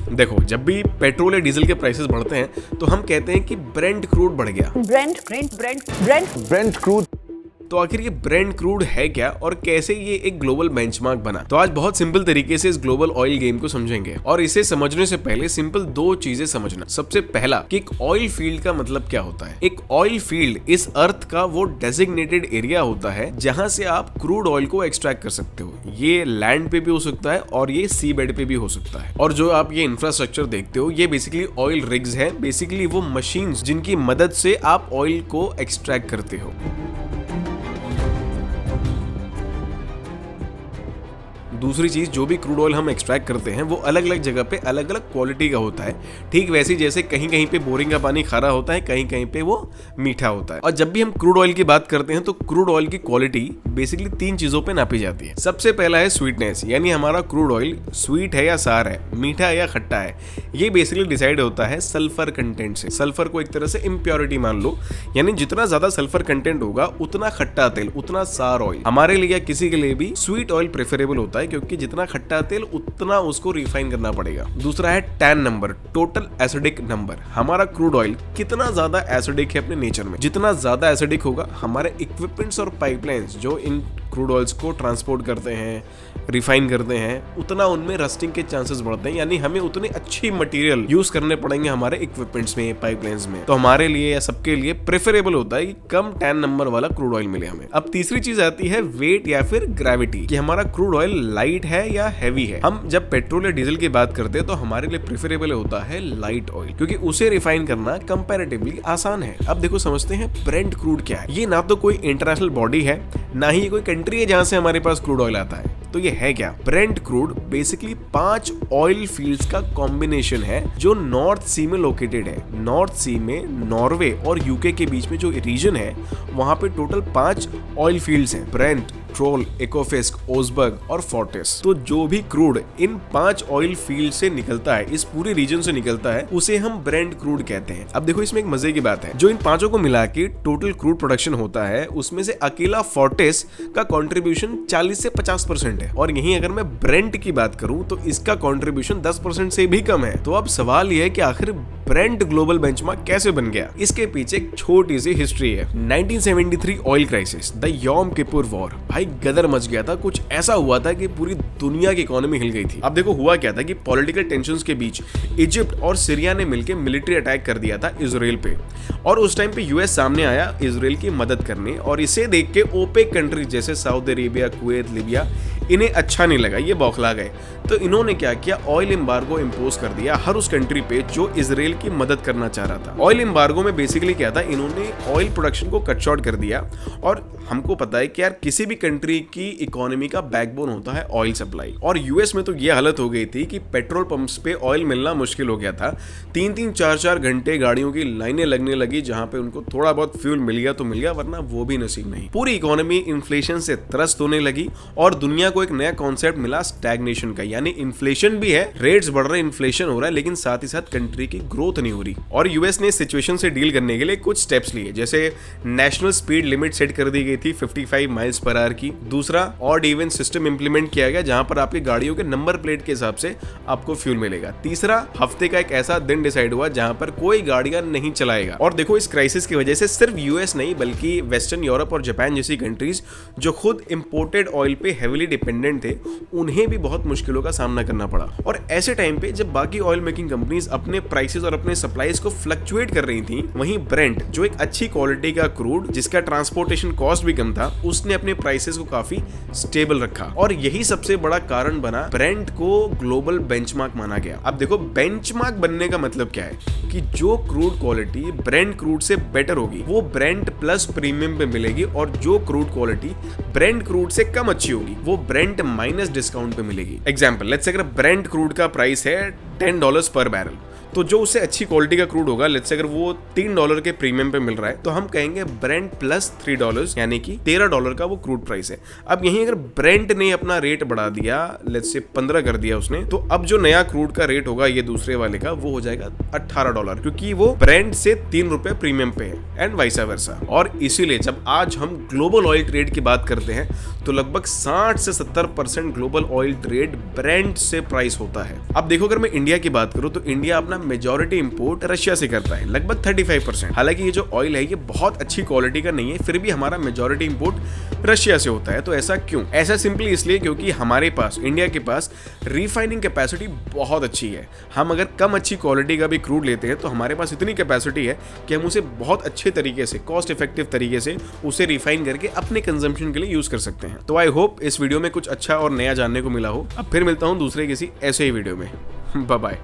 देखो, जब भी पेट्रोल या डीजल के प्राइसेस बढ़ते हैं तो हम कहते हैं कि ब्रेंट क्रूड बढ़ गया। Brent crude. तो आखिर ये ब्रेंट क्रूड है क्या और कैसे ये एक ग्लोबल बेंचमार्क बना? तो आज बहुत सिंपल तरीके से इस ग्लोबल ऑयल गेम को समझेंगे। और इसे समझने से पहले सिंपल दो चीजें समझना। सबसे पहला कि एक ऑयल फील्ड का मतलब क्या होता है। एक ऑयल फील्ड इस अर्थ का वो डेजिग्नेटेड एरिया होता है जहां से आप क्रूड ऑयल को एक्सट्रैक्ट कर सकते हो। ये लैंड पे भी हो सकता है और ये सी बेड पे भी हो सकता है। और जो आप ये इंफ्रास्ट्रक्चर देखते हो ये बेसिकली ऑयल रिग्स है, बेसिकली वो मशीन्स जिनकी मदद से आप ऑयल को एक्सट्रैक्ट करते हो। दूसरी चीज, जो भी क्रूड ऑयल हम एक्सट्रैक्ट करते हैं वो अलग अलग जगह पे अलग अलग क्वालिटी का होता है। ठीक वैसे जैसे कहीं कहीं पे बोरिंग का पानी खारा होता है, कहीं कहीं पे वो मीठा होता है। और जब भी हम क्रूड ऑयल की बात करते हैं तो क्रूड ऑयल की क्वालिटी बेसिकली तीन चीजों पे नापी जाती है। सबसे पहला है स्वीटनेस, यानी हमारा क्रूड ऑयल स्वीट है या सार है, मीठा है या खट्टा है। ये बेसिकली डिसाइड होता है सल्फर कंटेंट से। सल्फर को एक तरह से इम्प्योरिटी मान लो, यानी जितना ज्यादा सल्फर कंटेंट होगा उतना खट्टा तेल, उतना सार ऑयल हमारे लिए या किसी के लिए भी स्वीट ऑयल प्रेफरेबल होता है, क्योंकि जितना खट्टा तेल उतना उसको रिफाइन करना पड़ेगा। दूसरा है tan number, total acidic number. हमारा क्रूड ऑयल कितना ज्यादा एसिडिक है अपने नेचर में। जितना ज्यादा एसिडिक होगा, हमारे इक्विपमेंट्स और पाइपलाइंस जो इन क्रूड ऑयल्स को ट्रांसपोर्ट करते हैं, रिफाइन करते हैं, उतना उनमें रस्टिंग के चांसेस बढ़ते हैं। यानी हमें उतनी अच्छी मटेरियल यूज करने पड़ेंगे हमारे इक्विपमेंट्स में, पाइपलाइंस में। तो हमारे लिए या सबके लिए प्रेफरेबल होता है कि कम टैन नंबर वाला क्रूड ऑयल मिले हमें। अब तीसरी चीज आती है वेट या फिर ग्रेविटी, कि हमारा क्रूड ऑयल लाइट है या हैवी है। हम जब पेट्रोल या डीजल की बात करते हैं तो हमारे लिए प्रेफरेबल होता है लाइट ऑयल, क्योंकि उसे रिफाइन करना कंपैरेटिवली आसान है। अब देखो, समझते हैं ब्रेंट क्रूड क्या है। ये ना तो कोई इंटरनेशनल बॉडी है, ना ही कोई कंट्री है जहां से हमारे पास क्रूड ऑयल आता है। तो ये है क्या? Brent crude basically 5 oil fields का कॉम्बिनेशन है जो नॉर्थ सी में लोकेटेड है। नॉर्थ सी में नॉर्वे और यूके के बीच में जो रीजन है वहां पे टोटल 5 ऑयल फील्ड्स हैं, ब्रेंट, ट्रोल, एकोफिस्क, ओसबर्ग और फोर्टिस। तो जो भी क्रूड इन 5 ऑयल फील्ड से निकलता है, इस पूरे रीजन से निकलता है, उसे हम ब्रेंट क्रूड कहते हैं। अब देखो, इसमें एक मजे की बात है, जो इन पांचों को मिला के टोटल क्रूड प्रोडक्शन होता है उसमें से अकेला फोर्टिस का कंट्रीब्यूशन 40 से 50% है। और यहीं अगर मैं ब्रेंट की बात करूं तो इसका कंट्रीब्यूशन 10% से भी कम है। तो अब सवाल यह है कि आखिर ब्रेंट ग्लोबल बेंचमार्क कैसे बन गया? इसके पीछे एक छोटी सी हिस्ट्री है। 1973 oil crisis, the Yom Kippur war. भाई गदर मच गया था। कुछ ऐसा हुआ था कि पूरी दुनिया की इकोनॉमी हिल गई थी। अब देखो, हुआ क्या था कि पॉलिटिकल टेंशंस के बीच इजिप्ट और सीरिया ने मिलकर मिलिट्री अटैक कर दिया था इजराइल पे। और उस टाइम पे यूएस सामने आया इजराइल की मदद करने, और इसे देख के ओपेक कंट्रीज जैसे सऊदी अरेबिया, कुवैत, लीबिया, इन्हें अच्छा नहीं लगा, ये बौखला गए। तो इन्होंने क्या किया, ऑयल एम्बार्गो इंपोज कर दिया हर उस कंट्री पे जो इजराइल की मदद करना चाह रहा था। ऑयल एम्बार्गो में बेसिकली क्या था, इन्होंने ऑयल प्रोडक्शन को कट शॉर्ट कर दिया। और हमको पता है कि यार किसी भी कंट्री की इकोनॉमी का बैकबोन होता है ऑयल सप्लाई। और यूएस में तो ये हालत हो गई थी कि पेट्रोल पंप्स पे ऑयल मिलना मुश्किल हो गया था। 3-3, 4-4 घंटे गाड़ियों की लाइनें लगने लगी, जहां पे उनको थोड़ा बहुत फ्यूल मिल गया तो मिल गया, वरना वो भी नसीब नहीं। पूरी इकोनॉमी इन्फ्लेशन से त्रस्त होने लगी और दुनिया को एक नया कॉन्सेप्ट मिला स्टैग्नेशन का, यानी इन्फ्लेशन भी है, रेट्स बढ़ रहे, इन्फ्लेशन हो रहा है, लेकिन साथ ही साथ कंट्री की ग्रोथ नहीं हो रही। और यूएस ने इस सिचुएशन से डील करने के लिए कुछ स्टेप्स लिए, जैसे नेशनल स्पीड लिमिट सेट कर दी गई थी 55 माइल्स पर आवर की। दूसरा, ऑड इवन सिस्टम इंप्लीमेंट किया गया जहां पर आपकी गाड़ियों के नंबर प्लेट के हिसाब से आपको फ्यूल मिलेगा। तीसरा, हफ्ते का एक ऐसा दिन डिसाइड हुआ जहां पर कोई गाड़ियां नहीं चलाएगा। और देखो, इस क्राइसिस की वजह से सिर्फ यूएस नहीं बल्कि वेस्टर्न यूरोप और जापान जैसी कंट्रीज जो खुद इंपोर्टेड ऑयल पे हेवीली डिपेंडेंट थे, उन्हें भी बहुत मुश्किलों का सामना करना पड़ा। और ऐसे टाइम पे जब बाकी ऑयल मेकिंग कंपनीज अपने प्राइसेस और अपने सप्लाईज को फ्लक्चुएट कर रही थी, वहीं ब्रेंट, जो एक अच्छी क्वालिटी का क्रूड जिसका ट्रांसपोर्टेशन कॉस्ट भी कम था, उसने अपने प्राइसेस को काफी स्टेबल रखा। और यही सबसे बड़ा कारण बना ब्रेंट को ग्लोबल बेंचमार्क माना गया। अब देखो, बेंचमार्क बनने का मतलब क्या है कि जो क्रूड क्वालिटी ब्रेंट क्रूड से बेटर होगी वो ब्रेंट प्लस प्रीमियम पे मिलेगी, और जो क्रूड क्वालिटी ब्रेंट क्रूड से कम अच्छी होगी वो ब्रेंट माइनस डिस्काउंट पे मिलेगी। एग्जांपल, लेट्स से अगर ब्रेंट क्रूड का प्राइस है $10 पर बैरल, तो जो उससे अच्छी क्वालिटी का क्रूड होगा, लेट्स से अगर वो $3 के प्रीमियम पे मिल रहा है तो हम कहेंगे ब्रेंट प्लस $3, यानी कि $13 का वो क्रूड प्राइस है। अब यहीं अगर ब्रेंट ने अपना रेट बढ़ा दिया, लेट्स से 15 कर दिया उसने, तो अब जो नया क्रूड का रेट होगा ये दूसरे वाले का, वो हो जाएगा $18, क्योंकि वो ब्रेंट से ₹3 प्रीमियम पे है, एंड वाइस वर्सा। और इसीलिए जब आज हम ग्लोबल ऑयल ट्रेड की बात करते हैं तो लगभग 60 से 70% ग्लोबल ऑयल ट्रेड ब्रेंट से प्राइस होता है। अब देखो, अगर मैं इंडिया की बात करूं तो इंडिया अपना मेजॉरिटी इंपोर्ट रशिया से करता है, लगभग 35%। हालांकि ये जो ऑयल है ये बहुत अच्छी क्वालिटी का नहीं है, फिर भी हमारा मेजॉरिटी इंपोर्ट रशिया से होता है। तो ऐसा क्यों? ऐसा सिंपली इसलिए क्योंकि हमारे पास, इंडिया के पास रिफाइनिंग कैपेसिटी बहुत अच्छी है। हम अगर कम अच्छी क्वालिटी का भी क्रूड लेते हैं तो हमारे पास इतनी कैपेसिटी है कि हम उसे बहुत अच्छे तरीके से, कॉस्ट इफेक्टिव तरीके से उसे रिफाइन करके अपने कंजम्पशन के लिए यूज कर सकते हैं। तो आई होप इस वीडियो में कुछ अच्छा और नया जानने को मिला हो। अब फिर मिलता हूं दूसरे किसी ऐसे ही वीडियो में। Bye bye.